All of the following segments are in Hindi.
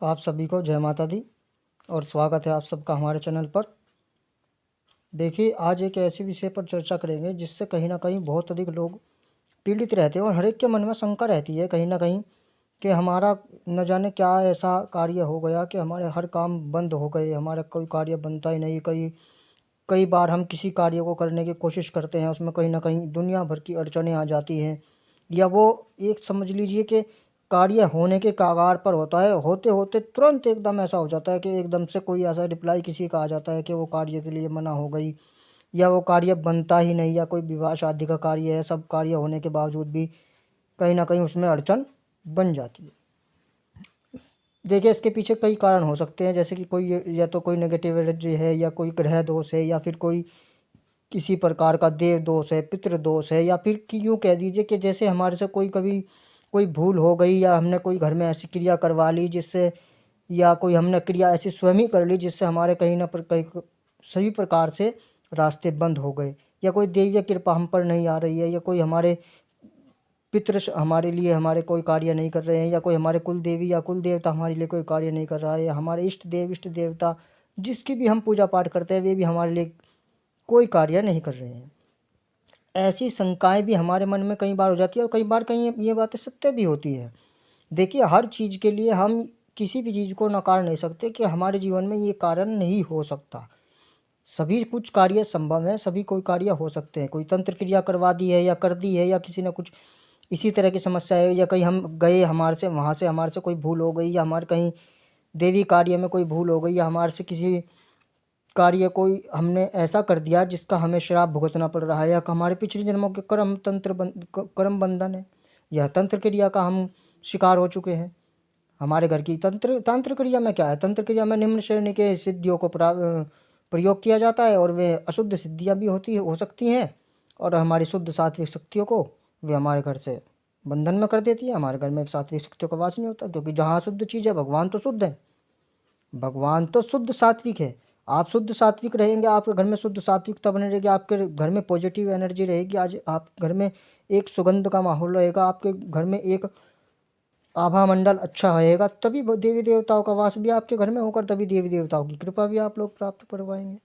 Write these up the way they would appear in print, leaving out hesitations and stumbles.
आप सभी को जय माता दी और स्वागत है आप सबका हमारे चैनल पर। देखिए, आज एक ऐसे विषय पर चर्चा करेंगे जिससे कहीं ना कहीं बहुत अधिक लोग पीड़ित रहते हैं और हर एक के मन में शंका रहती है कहीं ना कहीं कि हमारा न जाने क्या ऐसा कार्य हो गया कि हमारे हर काम बंद हो गए, हमारा कोई कार्य बनता ही नहीं। कई कई बार हम किसी कार्य को करने की कोशिश करते हैं, उसमें कहीं ना कहीं दुनिया भर की अड़चनें आ जाती हैं, या वो एक समझ लीजिए कि कार्य होने के कगार पर होता है, होते होते तुरंत एकदम ऐसा हो जाता है कि एकदम से कोई ऐसा रिप्लाई किसी का आ जाता है कि वो कार्य के लिए मना हो गई, या वो कार्य बनता ही नहीं, या कोई विवाह शादी का कार्य है, सब कार्य होने के बावजूद भी कहीं ना कहीं उसमें अड़चन बन जाती है। देखिए, इसके पीछे कई कारण हो सकते हैं, जैसे कि कोई या तो कोई नेगेटिव एनर्जी है, या कोई ग्रह दोष है, या फिर कोई किसी प्रकार का देव दोष है, पितृ दोष है, या फिर कि यूँ कह दीजिए कि जैसे हमारे से कोई कभी कोई भूल हो गई, या हमने कोई घर में ऐसी क्रिया करवा ली जिससे, या कोई हमने क्रिया ऐसी स्वयं ही कर ली जिससे हमारे कहीं ना पर कहीं सभी प्रकार से रास्ते बंद हो गए, या कोई देवीय कृपा हम पर नहीं आ रही है, या कोई हमारे पितृ हमारे लिए हमारे कोई कार्य नहीं कर रहे हैं, या कोई हमारे कुल देवी या कुल देवता हमारे लिए कोई कार्य नहीं कर रहा है, या हमारे इष्ट देव इष्ट देवता जिसकी भी हम पूजा पाठ करते हैं वे भी हमारे लिए कोई कार्य नहीं कर रहे हैं। ऐसी शंकाएं भी हमारे मन में कई बार हो जाती है, और कई बार कहीं ये बातें सत्य भी होती है। देखिए, हर चीज़ के लिए हम किसी भी चीज़ को नकार नहीं सकते कि हमारे जीवन में ये कारण नहीं हो सकता। सभी कुछ कार्य संभव है, सभी कोई कार्य हो सकते हैं। कोई तंत्र क्रिया करवा दी है या कर दी है, या किसी ने कुछ इसी तरह की समस्या है, या कहीं हम गए, हमारे से वहाँ से हमारे से कोई भूल हो गई, या हमारे कहीं देवी कार्य में कोई भूल हो गई, या हमारे से किसी कार्य कोई हमने ऐसा कर दिया जिसका हमें श्राप भुगतना पड़ रहा है, या हमारे पिछले जन्मों के कर्म बंधन है, या तंत्र क्रिया का हम शिकार हो चुके हैं। हमारे घर की तंत्र क्रिया में क्या है, तंत्र क्रिया में निम्न श्रेणी के सिद्धियों को प्रयोग किया जाता है, और वे अशुद्ध सिद्धियां भी हो सकती हैं, और हमारी शुद्ध सात्विक शक्तियों को वे हमारे घर से बंधन में कर देती है। हमारे घर में सात्विक शक्तियों का वास नहीं होता, क्योंकि जहाँ शुद्ध चीज़ है, भगवान तो शुद्ध है, भगवान तो शुद्ध सात्विक है। आप शुद्ध सात्विक रहेंगे, आपके घर में शुद्ध सात्विकता बनी रहेगी, आपके घर में पॉजिटिव एनर्जी रहेगी, आज आप घर में एक सुगंध का माहौल रहेगा, आपके घर में एक आभा मंडल अच्छा रहेगा, तभी देवी देवताओं का वास भी आपके घर में होकर तभी देवी देवताओं की कृपा भी आप लोग प्राप्त कर पाएंगे।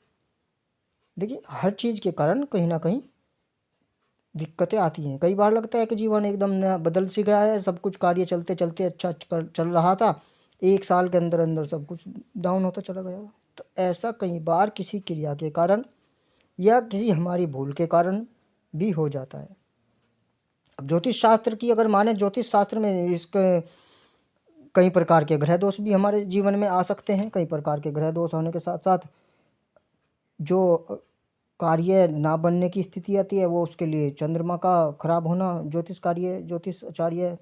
देखिए, हर चीज़ के कारण कहीं ना कहीं दिक्कतें आती हैं। कई बार लगता है कि जीवन एकदम नया बदल सी गया है, सब कुछ कार्य चलते चलते अच्छा चल रहा था, एक साल के अंदर अंदर सब कुछ डाउन होता चला गया। तो ऐसा कई बार किसी क्रिया के कारण या किसी हमारी भूल के कारण भी हो जाता है। अब ज्योतिष शास्त्र की अगर माने, ज्योतिष शास्त्र में इसके कई प्रकार के ग्रह दोष भी हमारे जीवन में आ सकते हैं। कई प्रकार के ग्रह दोष होने के साथ साथ जो कार्य ना बनने की स्थिति आती है, वो उसके लिए चंद्रमा का खराब होना ज्योतिष आचार्य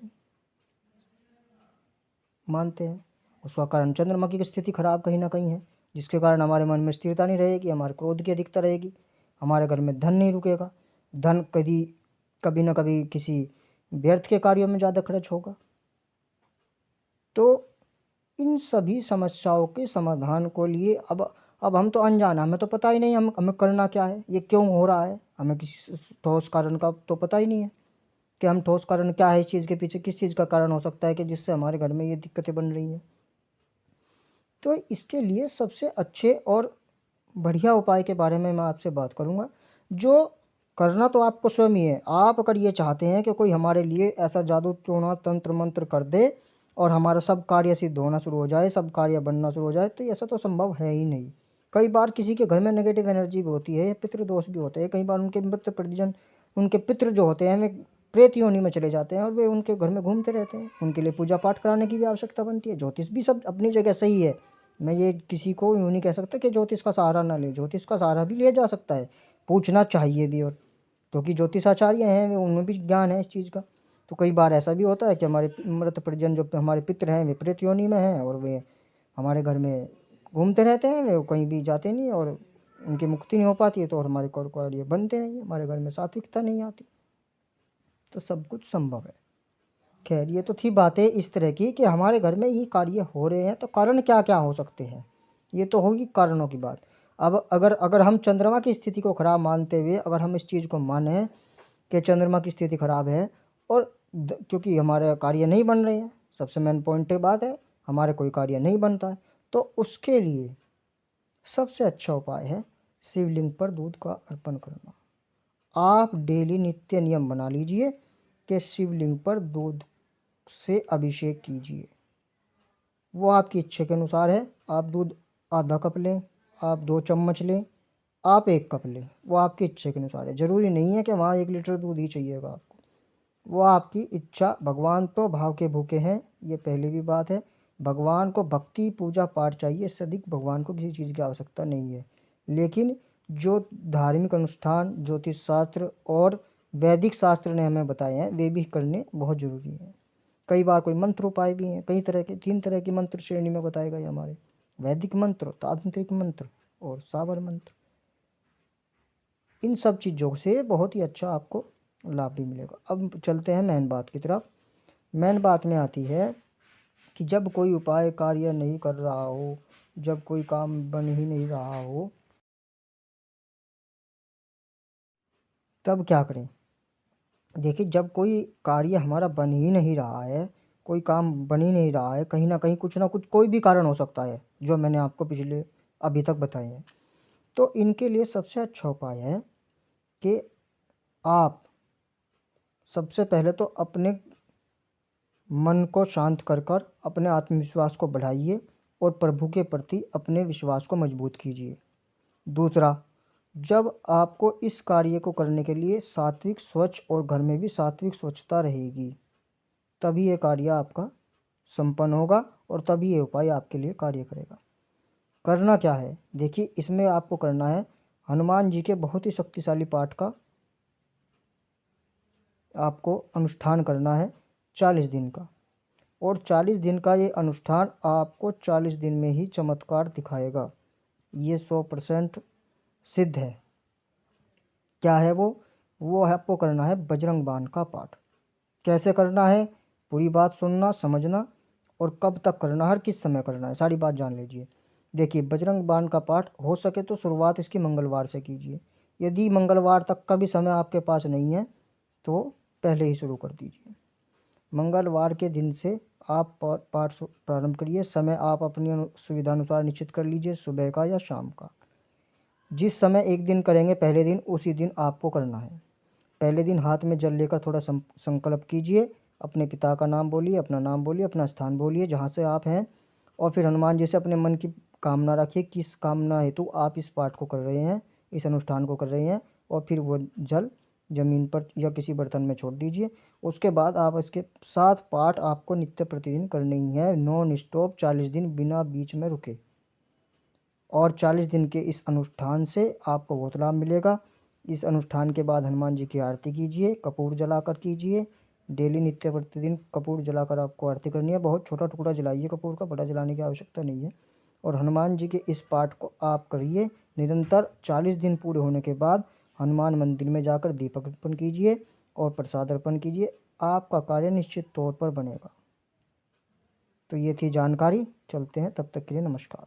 मानते हैं। उसका कारण चंद्रमा की स्थिति खराब कहीं ना कहीं है, जिसके कारण हमारे मन में स्थिरता नहीं रहेगी, हमारे क्रोध की अधिकता रहेगी, हमारे घर में धन नहीं रुकेगा, धन कभी ना कभी किसी व्यर्थ के कार्यों में ज़्यादा खर्च होगा। तो इन सभी समस्याओं के समाधान को लिए अब हम तो अनजान, हमें तो पता ही नहीं हमें करना क्या है, ये क्यों हो रहा है, हमें किसी ठोस कारण का तो पता ही नहीं है कि हम ठोस कारण क्या है इस चीज़ के पीछे, किस चीज़ का कारण हो सकता है कि जिससे हमारे घर में ये दिक्कतें बन रही हैं। तो इसके लिए सबसे अच्छे और बढ़िया उपाय के बारे में मैं आपसे बात करूँगा, जो करना तो आपको स्वयं ही है। आप अगर ये चाहते हैं कि कोई हमारे लिए ऐसा जादू टोना तंत्र मंत्र कर दे और हमारा सब कार्य सिद्ध होना शुरू हो जाए, सब कार्य बनना शुरू हो जाए, तो ऐसा तो संभव है ही नहीं। कई बार किसी के घर में नेगेटिव एनर्जी भी होती है, पितृ दोष भी होते हैं, कई बार उनके मित्र परिजन, उनके पितृ जो होते हैं वे प्रेत योनि में चले जाते हैं और वे उनके घर में घूमते रहते हैं, उनके लिए पूजा पाठ कराने की भी आवश्यकता बनती है। ज्योतिष भी सब अपनी जगह सही है, मैं ये किसी को यूँ नहीं कह सकता कि ज्योतिष का सहारा ना ले, ज्योतिष का सहारा भी लिया जा सकता है, पूछना चाहिए भी। और क्योंकि ज्योतिषाचार्य हैं, वे उनमें भी ज्ञान है इस चीज़ का। तो कई बार ऐसा भी होता है कि हमारे मृत परिजन जो हमारे पितृ हैं वे प्रेत योनि में हैं, और वे हमारे घर में घूमते रहते हैं, वे कहीं भी जाते नहीं, और उनकी मुक्ति नहीं हो पाती है, तो और हमारे कार्य बनते नहीं, हमारे घर में सात्विकता नहीं आती। तो सब कुछ संभव है। खैर, ये तो थी बातें इस तरह की कि हमारे घर में ये कार्य हो रहे हैं, तो कारण क्या क्या हो सकते हैं, ये तो होगी कारणों की बात। अब अगर हम चंद्रमा की स्थिति को खराब मानते हुए अगर हम इस चीज़ को माने कि चंद्रमा की स्थिति खराब है, और क्योंकि हमारे कार्य नहीं बन रहे हैं, सबसे मेन पॉइंट बात है, हमारे कोई कार्य नहीं बनता है, तो उसके लिए सबसे अच्छा उपाय है शिवलिंग पर दूध का अर्पण करना। आप डेली नित्य नियम बना लीजिए कि शिवलिंग पर दूध से अभिषेक कीजिए। वो आपकी इच्छा के अनुसार है। आप दूध आधा कप लें, आप 2 चम्मच लें, आप 1 कप लें, वो आपकी इच्छा के अनुसार है। ज़रूरी नहीं है कि वहाँ 1 लीटर दूध ही चाहिएगा आपको, वो आपकी इच्छा। भगवान तो भाव के भूखे हैं, ये पहली भी बात है। भगवान को भक्ति पूजा पाठ चाहिए, इससे अधिक भगवान को किसी चीज़ की आवश्यकता नहीं है। लेकिन जो धार्मिक अनुष्ठान ज्योतिष शास्त्र और वैदिक शास्त्र ने हमें बताए हैं वे भी करने बहुत ज़रूरी हैं। कई बार कोई मंत्र उपाय भी हैं, कई तरह के 3 तरह की मंत्र श्रेणी में बताए गए हमारे, वैदिक मंत्र, तांत्रिक मंत्र और साबर मंत्र। इन सब चीज़ों से बहुत ही अच्छा आपको लाभ भी मिलेगा। अब चलते हैं मेन बात की तरफ। मेन बात में आती है कि जब कोई उपाय कार्य नहीं कर रहा हो, जब कोई काम बन ही नहीं रहा हो, तब क्या करें। देखिए, जब कोई कार्य हमारा बन ही नहीं रहा है, कोई काम बन ही नहीं रहा है, कहीं ना कहीं कुछ ना कुछ कोई भी कारण हो सकता है जो मैंने आपको पिछले अभी तक बताए हैं, तो इनके लिए सबसे अच्छा उपाय है कि आप सबसे पहले तो अपने मन को शांत कर कर अपने आत्मविश्वास को बढ़ाइए और प्रभु के प्रति अपने विश्वास को मजबूत कीजिए। दूसरा, जब आपको इस कार्य को करने के लिए सात्विक स्वच्छ और घर में भी सात्विक स्वच्छता रहेगी, तभी ये कार्य आपका संपन्न होगा और तभी ये उपाय आपके लिए कार्य करेगा। करना क्या है, देखिए, इसमें आपको करना है हनुमान जी के बहुत ही शक्तिशाली पाठ का आपको अनुष्ठान करना है 40 दिन का। और 40 दिन का ये अनुष्ठान आपको 40 दिन में ही चमत्कार दिखाएगा, ये 100% सिद्ध है। क्या है वो है आपको करना है बजरंग बाण का पाठ। कैसे करना है, पूरी बात सुनना, समझना, और कब तक करना है, किस समय करना है, सारी बात जान लीजिए। देखिए, बजरंग बाण का पाठ हो सके तो शुरुआत इसकी मंगलवार से कीजिए। यदि मंगलवार तक का भी समय आपके पास नहीं है तो पहले ही शुरू कर दीजिए। मंगलवार के दिन से आप पाठ प्रारंभ करिए। समय आप अपनी सुविधा अनुसार निश्चित कर लीजिए, सुबह का या शाम का। जिस समय एक दिन करेंगे पहले दिन, उसी दिन आपको करना है। पहले दिन हाथ में जल लेकर थोड़ा संकल्प कीजिए, अपने पिता का नाम बोलिए, अपना नाम बोलिए, अपना स्थान बोलिए जहाँ से आप हैं, और फिर हनुमान जी से अपने मन की कामना रखिए, किस कामना हेतु आप इस पाठ को कर रहे हैं, इस अनुष्ठान को कर रहे हैं, और फिर वो जल जमीन पर या किसी बर्तन में छोड़ दीजिए। उसके बाद आप इसके 7 पाठ आपको नित्य प्रतिदिन करने ही है, नॉन स्टॉप 40 दिन बिना बीच में रुके। और 40 दिन के इस अनुष्ठान से आपको बहुत लाभ मिलेगा। इस अनुष्ठान के बाद हनुमान जी की आरती कीजिए, कपूर जलाकर कीजिए। डेली नित्य प्रतिदिन कपूर जलाकर आपको आरती करनी है। बहुत छोटा टुकड़ा जलाइए कपूर का, बड़ा जलाने की आवश्यकता नहीं है। और हनुमान जी के इस पाठ को आप करिए निरंतर। 40 दिन पूरे होने के बाद हनुमान मंदिर में जाकर दीपक अर्पण कीजिए और प्रसाद अर्पण कीजिए। आपका कार्य निश्चित तौर पर बनेगा। तो ये थी जानकारी। चलते हैं, तब तक के लिए नमस्कार।